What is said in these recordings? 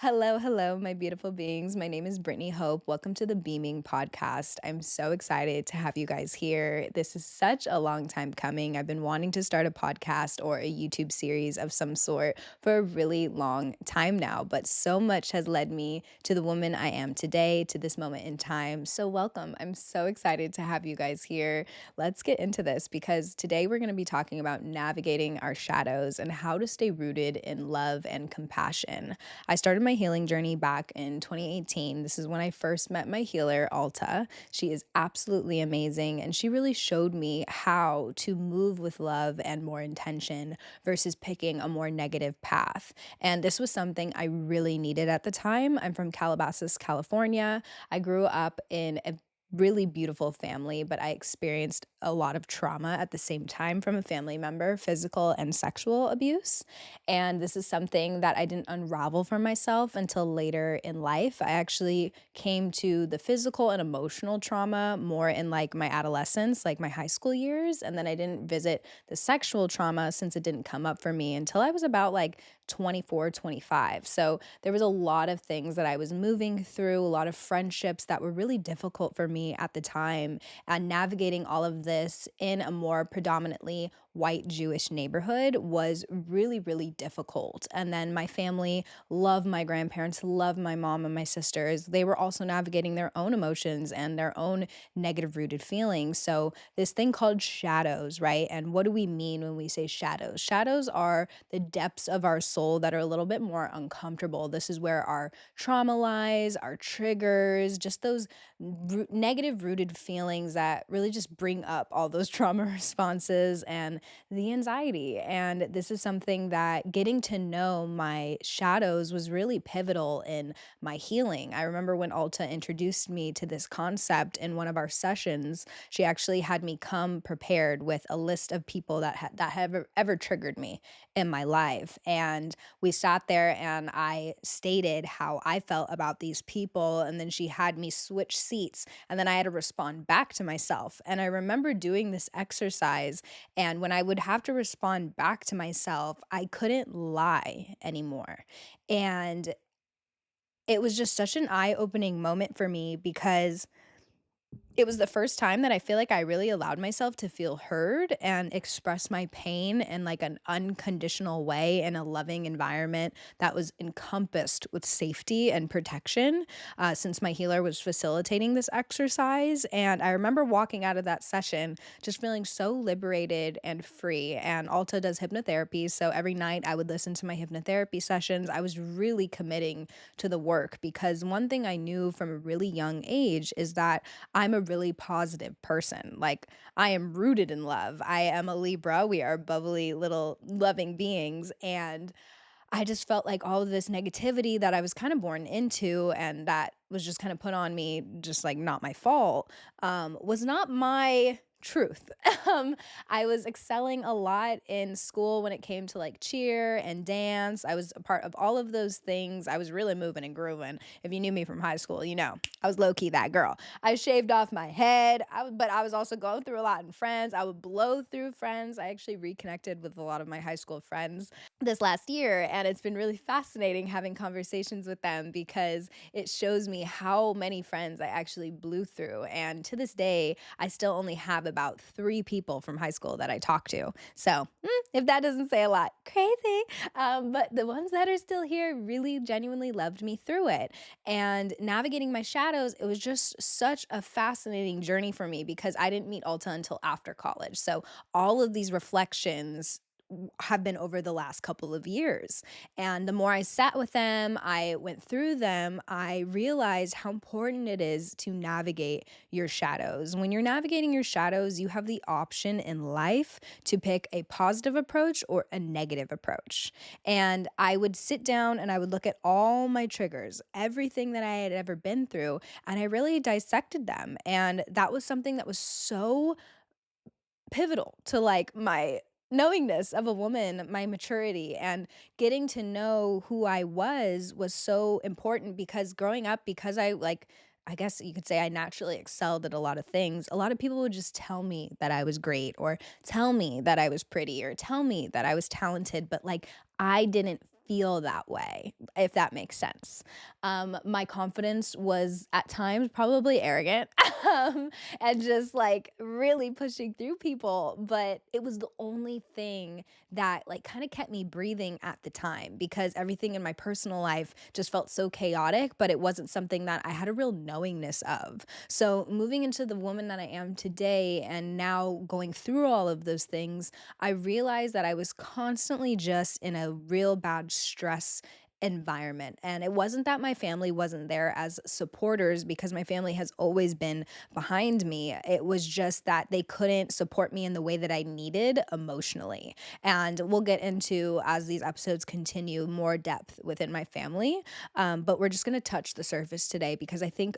Hello, hello, my beautiful beings. My name is Brittney Hope. Welcome to the Beaming Podcast. I'm so excited to have you guys here. This is such a long time coming. I've been wanting to start a podcast or a YouTube series of some sort for a really long time now, but so much has led me to the woman I am today, to this moment in time. So, welcome. I'm so excited to have you guys here. Let's get into this because today we're going to be talking about navigating our shadows and how to stay rooted in love and compassion. I started my healing journey back in 2018. This is when I first met my healer, Alta. She is absolutely amazing, and she really showed me how to move with love and more intention versus picking a more negative path. And this was something I really needed at the time. I'm from Calabasas, California. I grew up in a really beautiful family, but I experienced a lot of trauma at the same time from a family member, physical and sexual abuse. And this is something that I didn't unravel for myself until later in life. I actually came to the physical and emotional trauma more in like my adolescence, like my high school years. And then I didn't visit the sexual trauma since it didn't come up for me until I was about like 24, 25. So there was a lot of things that I was moving through, a lot of friendships that were really difficult for me at the time. And navigating all of this in a more predominantly white Jewish neighborhood was really, really difficult. And then my family loved my grandparents, loved my mom and my sisters. They were also navigating their own emotions and their own negative rooted feelings. So, this thing called shadows, right? And what do we mean when we say shadows? Shadows are the depths of our soul that are a little bit more uncomfortable. This is where our trauma lies, our triggers, just those negative rooted feelings that really just bring up all those trauma responses and the anxiety. And this is something that getting to know my shadows was really pivotal in my healing. I remember when Alta introduced me to this concept in one of our sessions, she actually had me come prepared with a list of people that have ever triggered me in my life. And we sat there and I stated how I felt about these people. And then she had me switch seats. And then I had to respond back to myself. And I remember doing this exercise. And when I would have to respond back to myself, I couldn't lie anymore. And it was just such an eye opening moment for me because it was the first time that I feel like I really allowed myself to feel heard and express my pain in like an unconditional way in a loving environment that was encompassed with safety and protection, since my healer was facilitating this exercise. And I remember walking out of that session just feeling so liberated and free. And Alta does hypnotherapy. So every night I would listen to my hypnotherapy sessions. I was really committing to the work because one thing I knew from a really young age is that I'm a really positive person. Like, I am rooted in love. I am a Libra. We are bubbly little loving beings. And I just felt like all of this negativity that I was kind of born into and that was just kind of put on me, just like not my fault, was not my truth. I was excelling a lot in school when it came to like cheer and dance. I was a part of all of those things. I was really moving and grooving. If you knew me from high school, you know, I was low key that girl. I shaved off my head, but I was also going through a lot in friends. I would blow through friends. I actually reconnected with a lot of my high school friends this last year, and it's been really fascinating having conversations with them because it shows me how many friends I actually blew through. And to this day, I still only have about 3 people from high school that I talk to. So if that doesn't say a lot, crazy. But the ones that are still here really genuinely loved me through it. And navigating my shadows, it was just such a fascinating journey for me because I didn't meet Alta until after college. So all of these reflections have been over the last couple of years. And the more I sat with them, I went through them, I realized how important it is to navigate your shadows. When you're navigating your shadows, you have the option in life to pick a positive approach or a negative approach. And I would sit down and I would look at all my triggers, everything that I had ever been through, and I really dissected them. And that was something that was so pivotal to like my knowingness of a woman, my maturity, and getting to know who I was so important because growing up, because I guess you could say I naturally excelled at a lot of things. A lot of people would just tell me that I was great or tell me that I was pretty or tell me that I was talented, but like I didn't feel that way, if that makes sense. My confidence was at times probably arrogant, um, and just like really pushing through people, but it was the only thing that like kind of kept me breathing at the time because everything in my personal life just felt so chaotic, but it wasn't something that I had a real knowingness of. So moving into the woman that I am today and now going through all of those things, I realized that I was constantly just in a real bad stress environment. And it wasn't that my family wasn't there as supporters because my family has always been behind me. It was just that they couldn't support me in the way that I needed emotionally. And we'll get into, as these episodes continue, more depth within my family. But we're just going to touch the surface today because I think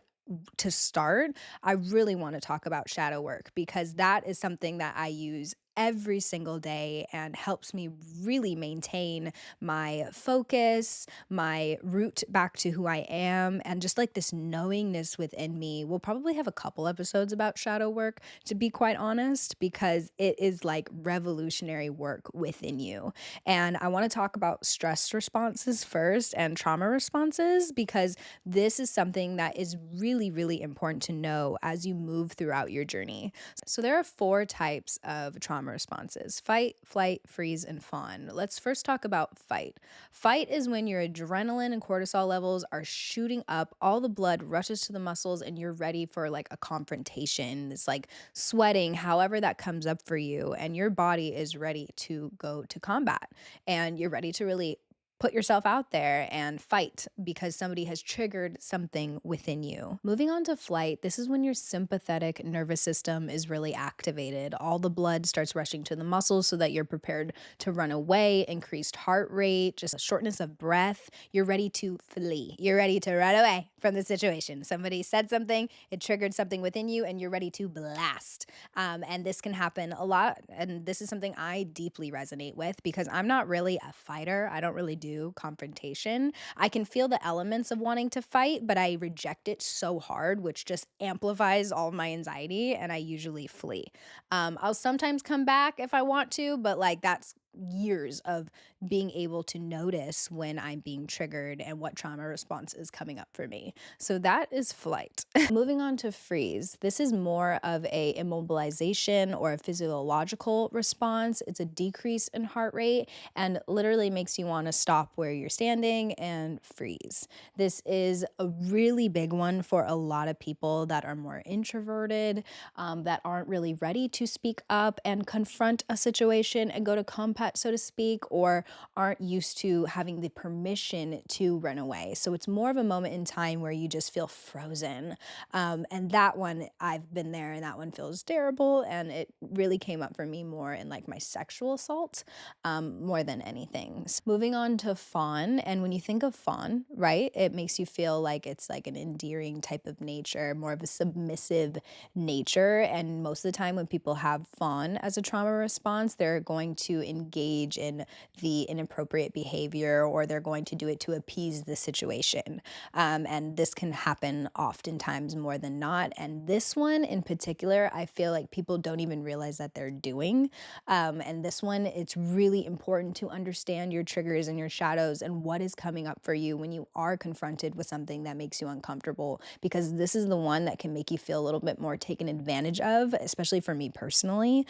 to start, I really want to talk about shadow work because that is something that I use every single day and helps me really maintain my focus, my root back to who I am, and just like this knowingness within me. We'll probably have a couple episodes about shadow work, to be quite honest, because it is like revolutionary work within you. And I want to talk about stress responses first and trauma responses because this is something that is really, really important to know as you move throughout your journey. So, there are four types of trauma responses: fight, flight, freeze, and fawn. Let's first talk about fight. Fight is when your adrenaline and cortisol levels are shooting up, all the blood rushes to the muscles, and you're ready for like a confrontation. It's like sweating, however, that comes up for you, and your body is ready to go to combat, and you're ready to really put yourself out there and fight because somebody has triggered something within you. Moving on to flight, this is when your sympathetic nervous system is really activated. All the blood starts rushing to the muscles so that you're prepared to run away, increased heart rate, just a shortness of breath. You're ready to flee. You're ready to run away from the situation. Somebody said something, it triggered something within you, and you're ready to blast. And this can happen a lot. And this is something I deeply resonate with because I'm not really a fighter. I don't really do confrontation. I can feel the elements of wanting to fight, but I reject it so hard, which just amplifies all my anxiety, and I usually flee. I'll sometimes come back if I want to, but like that's years of being able to notice when I'm being triggered and what trauma response is coming up for me. So that is flight. Moving on to freeze. This is more of a immobilization or a physiological response. It's a decrease in heart rate and literally makes you want to stop where you're standing and freeze. This is a really big one for a lot of people that are more introverted, that aren't really ready to speak up and confront a situation and go to combat, so to speak, or aren't used to having the permission to run away. So it's more of a moment in time where you just feel frozen. And that one, I've been there and that one feels terrible. And it really came up for me more in like my sexual assault, more than anything. So moving on to fawn. And when you think of fawn, right, it makes you feel like it's like an endearing type of nature, more of a submissive nature. And most of the time when people have fawn as a trauma response, they're going to engage in the inappropriate behavior or they're going to do it to appease the situation. And this can happen oftentimes more than not. And this one in particular, I feel like people don't even realize that they're doing. And this one, it's really important to understand your triggers and your shadows and what is coming up for you when you are confronted with something that makes you uncomfortable, because this is the one that can make you feel a little bit more taken advantage of, especially for me personally.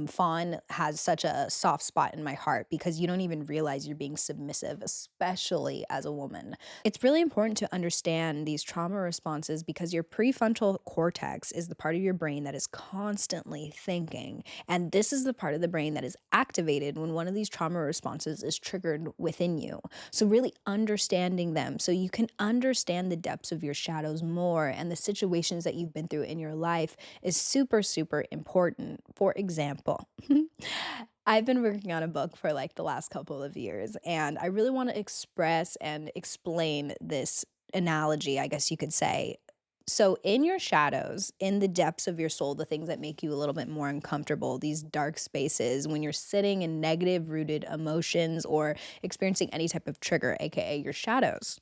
Fawn has such a soft spot in my heart because you don't even realize you're being submissive, especially as a woman. It's really important to understand these trauma responses because your prefrontal cortex is the part of your brain that is constantly thinking. And this is the part of the brain that is activated when one of these trauma responses is triggered within you. So really understanding them so you can understand the depths of your shadows more and the situations that you've been through in your life is super, super important. For example, I've been working on a book for like the last couple of years, and I really want to express and explain this analogy, I guess you could say. So, in your shadows, in the depths of your soul, the things that make you a little bit more uncomfortable, these dark spaces, when you're sitting in negative rooted emotions or experiencing any type of trigger, aka your shadows,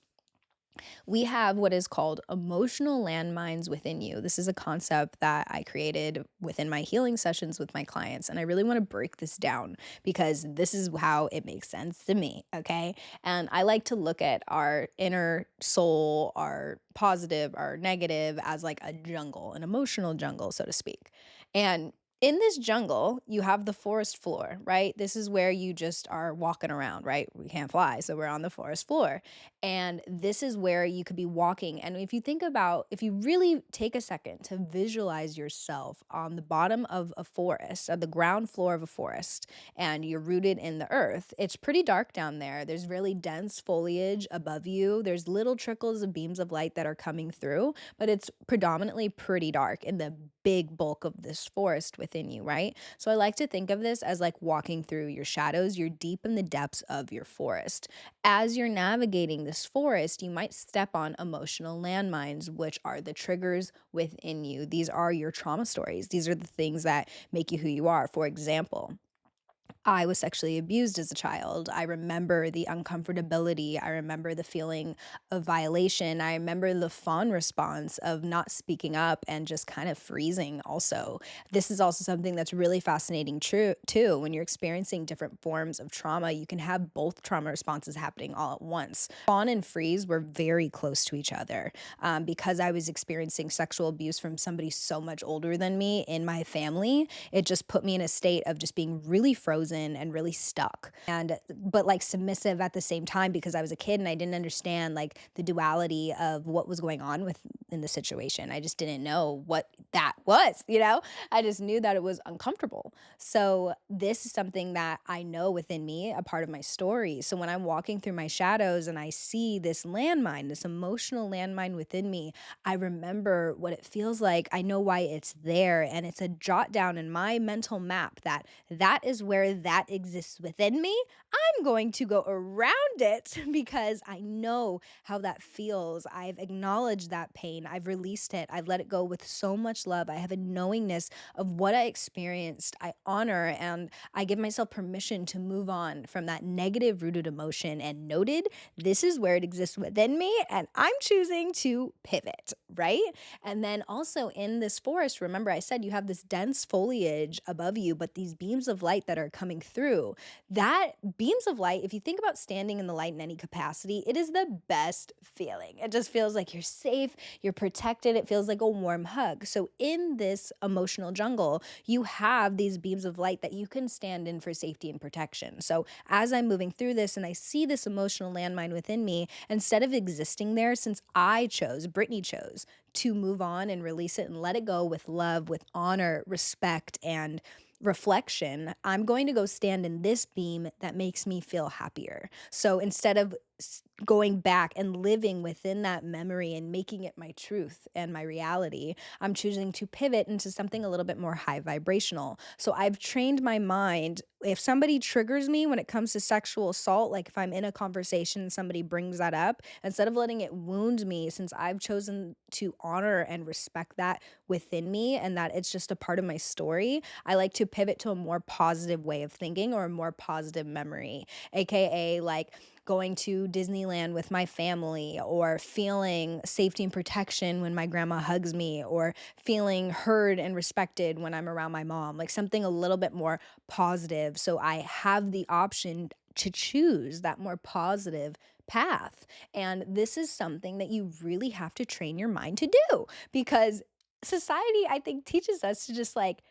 We have what is called emotional landmines within you. This is a concept that I created within my healing sessions with my clients. And I really want to break this down because this is how it makes sense to me. Okay. And I like to look at our inner soul, our positive, our negative, as like a jungle, an emotional jungle, so to speak. And in this jungle, you have the forest floor, right? This is where you just are walking around, right? We can't fly, so we're on the forest floor. And this is where you could be walking. And if you think about, if you really take a second to visualize yourself on the bottom of a forest, at the ground floor of a forest, and you're rooted in the earth, it's pretty dark down there. There's really dense foliage above you. There's little trickles of beams of light that are coming through, but it's predominantly pretty dark in the big bulk of this forest within you, right? So I like to think of this as like walking through your shadows. You're deep in the depths of your forest. As you're navigating this forest, you might step on emotional landmines, which are the triggers within you. These are your trauma stories. These are the things that make you who you are. For example, I was sexually abused as a child. I remember the uncomfortability. I remember the feeling of violation. I remember the fawn response of not speaking up and just kind of freezing also. This is also something that's really fascinating true too. When you're experiencing different forms of trauma, you can have both trauma responses happening all at once. Fawn and freeze were very close to each other because I was experiencing sexual abuse from somebody so much older than me in my family. It just put me in a state of just being really frozen and really stuck and but like submissive at the same time because I was a kid and I didn't understand like the duality of what was going on with in the situation. I just didn't know what that was. I just knew that it was uncomfortable. So this is something that I know within me, a part of my story. So when I'm walking through my shadows and I see this landmine, this emotional landmine within me, I remember what it feels like. I know why it's there. And it's a jot down in my mental map that that is where that exists within me. I'm going to go around it because I know how that feels. I've acknowledged that pain. I've released it. I've let it go with so much love. I have a knowingness of what I experienced. I honor and I give myself permission to move on from that negative rooted emotion and noted this is where it exists within me and I'm choosing to pivot, right? And then also in this forest, remember I said you have this dense foliage above you, but these beams of light that are coming through, that beams of light, if you think about standing in the light in any capacity, it is the best feeling. It just feels like you're safe, you're protected. It feels like a warm hug. So in this emotional jungle, you have these beams of light that you can stand in for safety and protection. So as I'm moving through this and I see this emotional landmine within me, instead of existing there, since Brittney chose to move on and release it and let it go with love, with honor, respect, and reflection, I'm going to go stand in this beam that makes me feel happier. So instead of going back and living within that memory and making it my truth and my reality, I'm choosing to pivot into something a little bit more high vibrational. So I've trained my mind. If somebody triggers me when it comes to sexual assault, like if I'm in a conversation and somebody brings that up, instead of letting it wound me, since I've chosen to honor and respect that within me and that it's just a part of my story, I like to pivot to a more positive way of thinking or a more positive memory, aka like going to Disneyland with my family or feeling safety and protection when my grandma hugs me or feeling heard and respected when I'm around my mom, like something a little bit more positive. So I have the option to choose that more positive path. And this is something that you really have to train your mind to do because society, I think, teaches us to just like,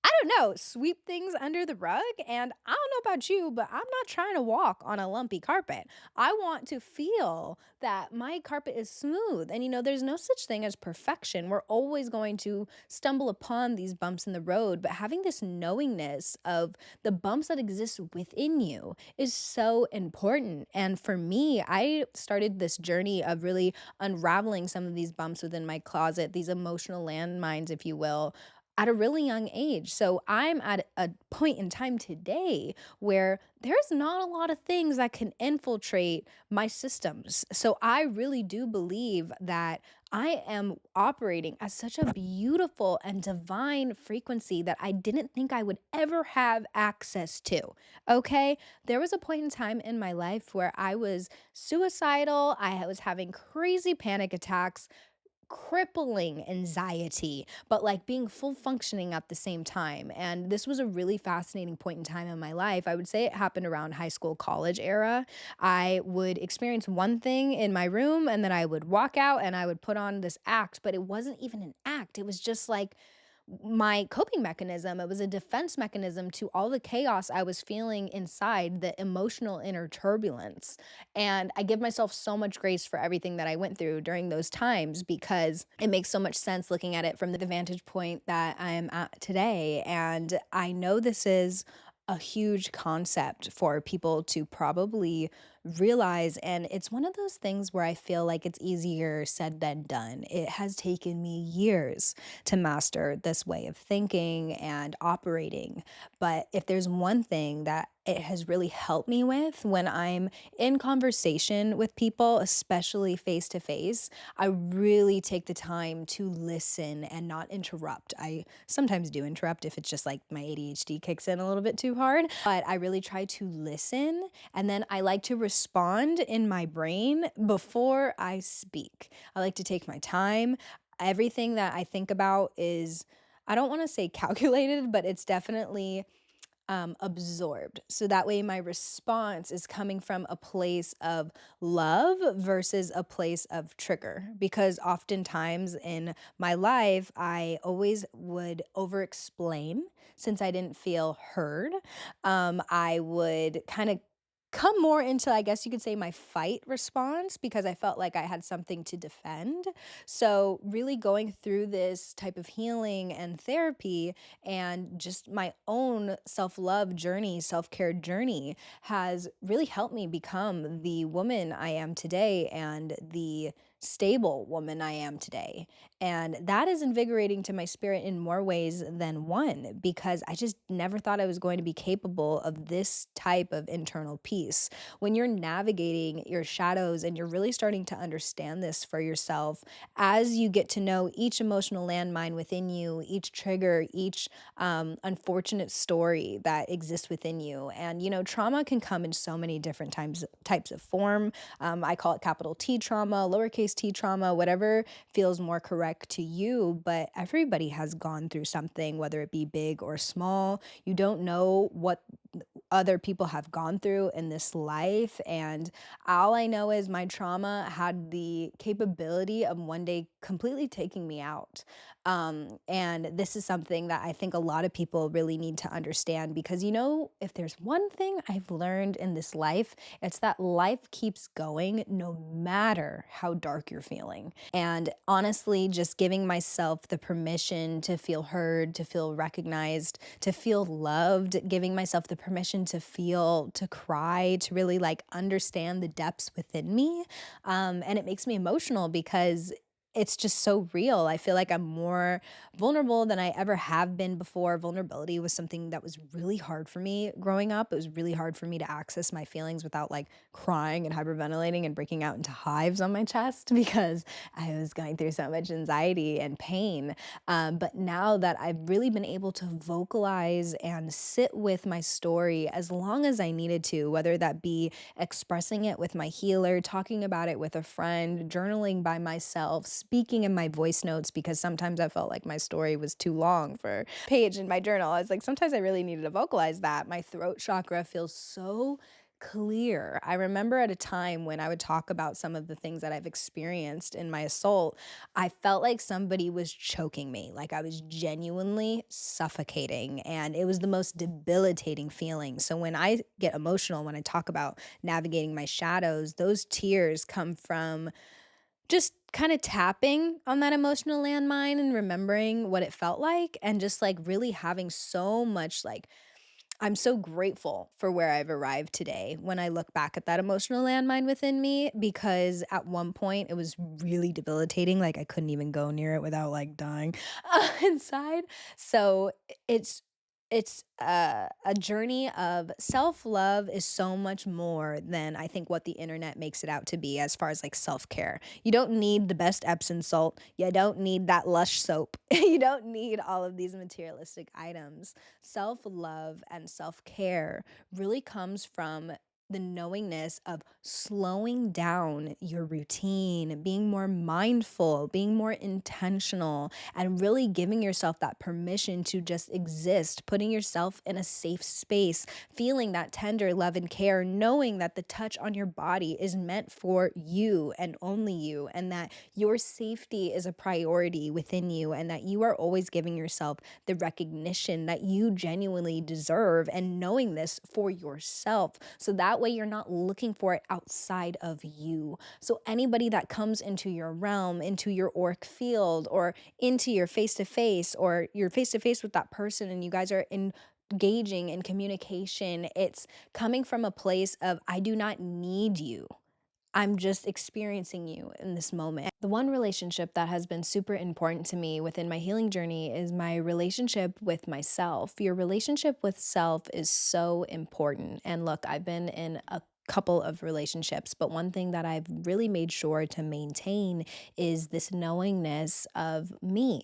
I don't know, sweep things under the rug. And I don't know about you, but I'm not trying to walk on a lumpy carpet. I want to feel that my carpet is smooth. And there's no such thing as perfection. We're always going to stumble upon these bumps in the road, but having this knowingness of the bumps that exist within you is so important. And for me, I started this journey of really unraveling some of these bumps within my closet, these emotional landmines, if you will, at a really young age. So I'm at a point in time today where there's not a lot of things that can infiltrate my systems. So I really do believe that I am operating at such a beautiful and divine frequency that I didn't think I would ever have access to. Okay. There was a point in time in my life where I was suicidal. I was having crazy panic attacks, crippling anxiety, but like being full functioning at the same time. And this was a really fascinating point in time in my life. I would say it happened around high school, college era. I would experience one thing in my room and then I would walk out and I would put on this act, but it wasn't even an act. It was just like my coping mechanism. It was a defense mechanism to all the chaos I was feeling inside, the emotional inner turbulence. And I give myself so much grace for everything that I went through during those times because it makes so much sense looking at it from the vantage point that I'm at today. And I know this is a huge concept for people to probably realize. And it's one of those things where I feel like it's easier said than done. It has taken me years to master this way of thinking and operating. But if there's one thing that it has really helped me with when I'm in conversation with people, especially face to face, I really take the time to listen and not interrupt. I sometimes do interrupt if it's just like my ADHD kicks in a little bit too hard, but I really try to listen and then I like to respond in my brain before I speak. I like to take my time. Everything that I think about is, I don't want to say calculated, but it's definitely absorbed. So that way, my response is coming from a place of love versus a place of trigger. Because oftentimes in my life, I always would over explain since I didn't feel heard. I would kind of come more into, I guess you could say, my fight response because I felt like I had something to defend. So, really going through this type of healing and therapy and just my own self love journey, self care journey has really helped me become the woman I am today and the stable woman I am today. And that is invigorating to my spirit in more ways than one because I just never thought I was going to be capable of this type of internal peace. When you're navigating your shadows and you're really starting to understand this for yourself, as you get to know each emotional landmine within you, each trigger, each unfortunate story that exists within you. And, trauma can come in so many different types of form. I call it capital T trauma, lowercase t trauma, whatever feels more correct to you. But everybody has gone through something, whether it be big or small. You don't know what other people have gone through in this life. And all I know is my trauma had the capability of one day completely taking me out. And this is something that I think a lot of people really need to understand because, if there's one thing I've learned in this life, it's that life keeps going no matter how dark you're feeling. And honestly, just giving myself the permission to feel heard, to feel recognized, to feel loved, giving myself the permission to feel, to cry, to really like understand the depths within me. And it makes me emotional because it's just so real. I feel like I'm more vulnerable than I ever have been before. Vulnerability was something that was really hard for me growing up. It was really hard for me to access my feelings without like crying and hyperventilating and breaking out into hives on my chest because I was going through so much anxiety and pain. But now that I've really been able to vocalize and sit with my story as long as I needed to, whether that be expressing it with my healer, talking about it with a friend, journaling by myself, speaking in my voice notes, because sometimes I felt like my story was too long for a page in my journal. I was like, sometimes I really needed to vocalize that. My throat chakra feels so clear. I remember at a time when I would talk about some of the things that I've experienced in my assault, I felt like somebody was choking me, like I was genuinely suffocating, and it was the most debilitating feeling. So when I get emotional, when I talk about navigating my shadows, those tears come from just kind of tapping on that emotional landmine and remembering what it felt like and just like really having so much like I'm so grateful for where I've arrived today when I look back at that emotional landmine within me, because at one point it was really debilitating. Like I couldn't even go near it without like dying inside. So it's a journey of self love is so much more than I think what the internet makes it out to be as far as like self care. You don't need the best Epsom salt. You don't need that Lush soap. You don't need all of these materialistic items. Self love and self care really comes from the knowingness of slowing down your routine, being more mindful, being more intentional, and really giving yourself that permission to just exist, putting yourself in a safe space, feeling that tender love and care, knowing that the touch on your body is meant for you and only you, and that your safety is a priority within you, and that you are always giving yourself the recognition that you genuinely deserve, and knowing this for yourself. So that way you're not looking for it outside of you. So anybody that comes into your realm, into your auric field, or into your face to face, or you're face to face with that person and you guys are engaging in communication, it's coming from a place of, I do not need you. I'm just experiencing you in this moment. The one relationship that has been super important to me within my healing journey is my relationship with myself. Your relationship with self is so important. And look, I've been in a couple of relationships, but one thing that I've really made sure to maintain is this knowingness of me.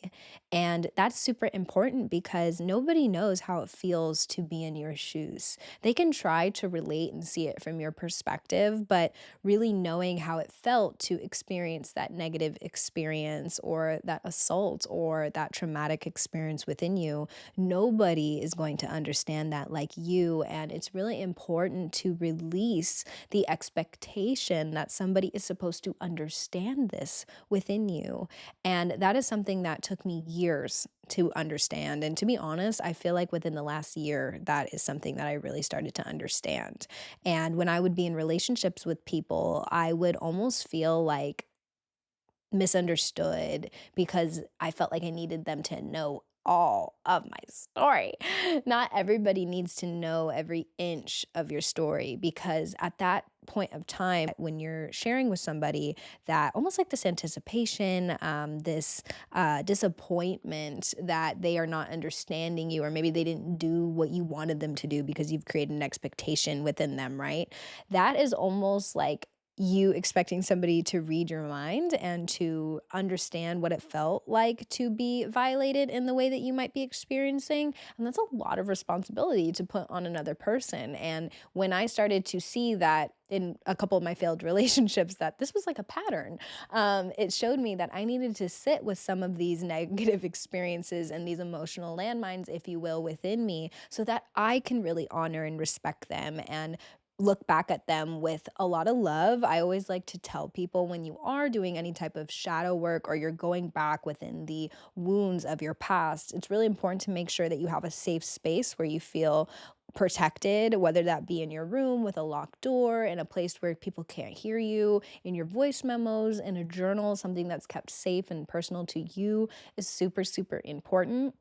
And that's super important because nobody knows how it feels to be in your shoes. They can try to relate and see it from your perspective, but really knowing how it felt to experience that negative experience or that assault or that traumatic experience within you, nobody is going to understand that like you. And it's really important to release the expectation that somebody is supposed to understand this within you. And that is something that took me years to understand. And to be honest, I feel like within the last year, that is something that I really started to understand. And when I would be in relationships with people, I would almost feel like misunderstood because I felt like I needed them to know all of my story. Not everybody needs to know every inch of your story, because at that point of time, when you're sharing with somebody, that almost like this anticipation, this disappointment that they are not understanding you, or maybe they didn't do what you wanted them to do because you've created an expectation within them, right? That is almost like you expecting somebody to read your mind and to understand what it felt like to be violated in the way that you might be experiencing. And that's a lot of responsibility to put on another person. And when I started to see that in a couple of my failed relationships, that this was like a pattern, it showed me that I needed to sit with some of these negative experiences and these emotional landmines, if you will, within me, so that I can really honor and respect them and look back at them with a lot of love. I always like to tell people, when you are doing any type of shadow work or you're going back within the wounds of your past, it's really important to make sure that you have a safe space where you feel protected, whether that be in your room with a locked door, in a place where people can't hear you, in your voice memos, in a journal, something that's kept safe and personal to you is super, super important.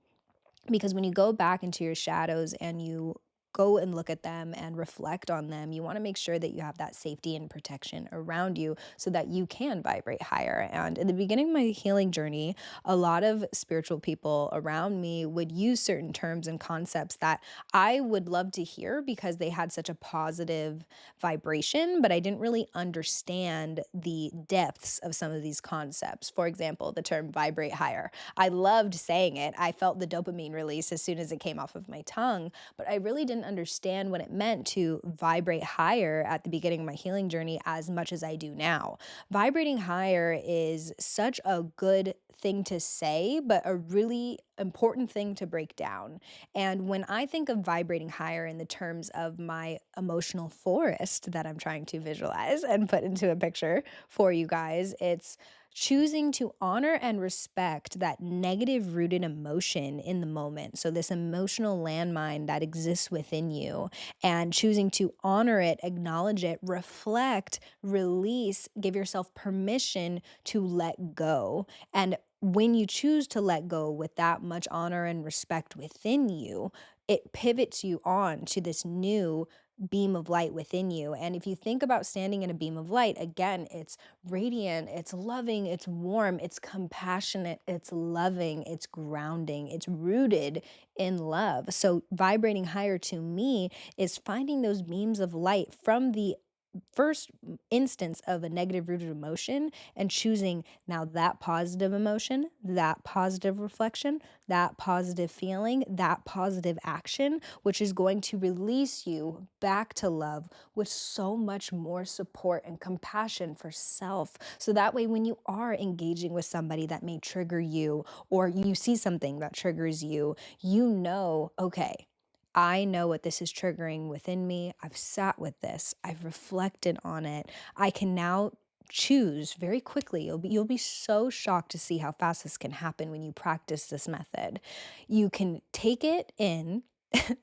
Because when you go back into your shadows and you go and look at them and reflect on them, you want to make sure that you have that safety and protection around you so that you can vibrate higher. And in the beginning of my healing journey, a lot of spiritual people around me would use certain terms and concepts that I would love to hear because they had such a positive vibration, but I didn't really understand the depths of some of these concepts. For example, the term vibrate higher. I loved saying it. I felt the dopamine release as soon as it came off of my tongue, but I really didn't understand what it meant to vibrate higher at the beginning of my healing journey as much as I do now. Vibrating higher is such a good thing to say, but a really important thing to break down. And when I think of vibrating higher in the terms of my emotional forest that I'm trying to visualize and put into a picture for you guys, it's choosing to honor and respect that negative rooted emotion in the moment. So, this emotional landmine that exists within you, and choosing to honor it, acknowledge it, reflect, release, give yourself permission to let go. And when you choose to let go with that much honor and respect within you, it pivots you on to this new beam of light within you. And if you think about standing in a beam of light, again, it's radiant, it's loving, it's warm, it's compassionate, it's loving, it's grounding, it's rooted in love. So, vibrating higher to me is finding those beams of light from the first instance of a negative rooted emotion and choosing now that positive emotion, that positive reflection, that positive feeling, that positive action, which is going to release you back to love with so much more support and compassion for self. So that way, when you are engaging with somebody that may trigger you, or you see something that triggers you, you know, okay, I know what this is triggering within me. I've sat with this. I've reflected on it. I can now choose very quickly. You'll be so shocked to see how fast this can happen when you practice this method. You can take it in,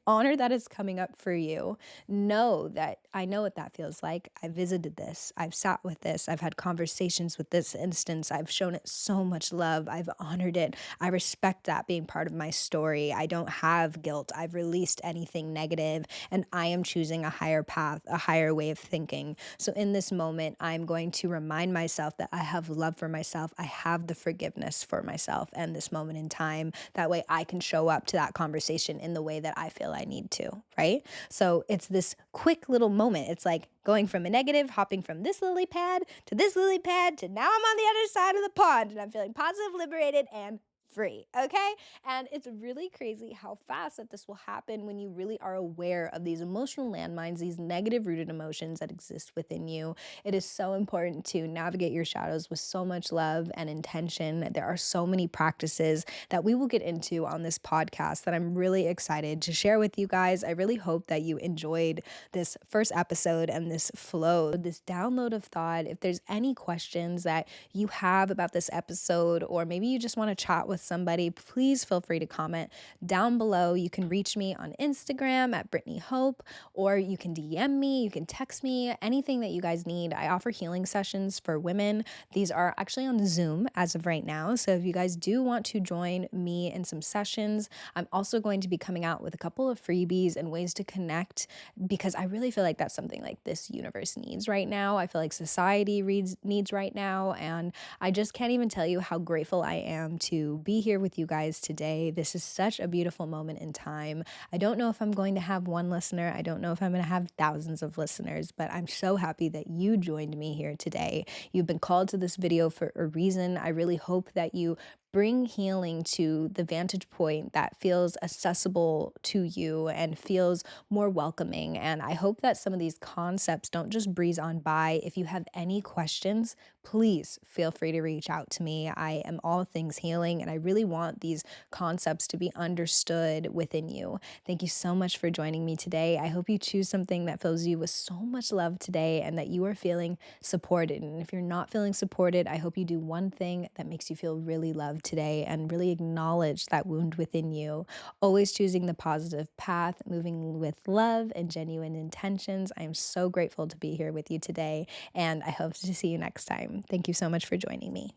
honor that it's coming up for you. Know that I know what that feels like. I visited this. I've sat with this. I've had conversations with this instance. I've shown it so much love. I've honored it. I respect that being part of my story. I don't have guilt. I've released anything negative, and I am choosing a higher path, a higher way of thinking. So in this moment, I'm going to remind myself that I have love for myself. I have the forgiveness for myself and this moment in time. That way I can show up to that conversation in the way that I feel I need to, right? So it's this quick little moment. It's like going from a negative, hopping from this lily pad to this lily pad to now I'm on the other side of the pond and I'm feeling positive, liberated, and free. Okay. And it's really crazy how fast that this will happen when you really are aware of these emotional landmines, these negative rooted emotions that exist within you. It is so important to navigate your shadows with so much love and intention. There are so many practices that we will get into on this podcast that I'm really excited to share with you guys. I really hope that you enjoyed this first episode and this flow, this download of thought. If there's any questions that you have about this episode, or maybe you just want to chat with somebody, please feel free to comment down below. You can reach me on Instagram at Brittney Hope, or you can DM me, you can text me, anything that you guys need. I offer healing sessions for women. These are actually on Zoom as of right now. So if you guys do want to join me in some sessions, I'm also going to be coming out with a couple of freebies and ways to connect, because I really feel like that's something like this universe needs right now. I feel like society needs right now. And I just can't even tell you how grateful I am to be here with you guys today. This is such a beautiful moment in time. I don't know if I'm going to have one listener. I don't know if I'm going to have thousands of listeners, but I'm so happy that you joined me here today. You've been called to this video for a reason. I really hope that you bring healing to the vantage point that feels accessible to you and feels more welcoming. And I hope that some of these concepts don't just breeze on by. If you have any questions, please feel free to reach out to me. I am all things healing, and I really want these concepts to be understood within you. Thank you so much for joining me today. I hope you choose something that fills you with so much love today and that you are feeling supported. And if you're not feeling supported, I hope you do one thing that makes you feel really loved today and really acknowledge that wound within you. Always choosing the positive path, moving with love and genuine intentions. I am so grateful to be here with you today, and I hope to see you next time. Thank you so much for joining me.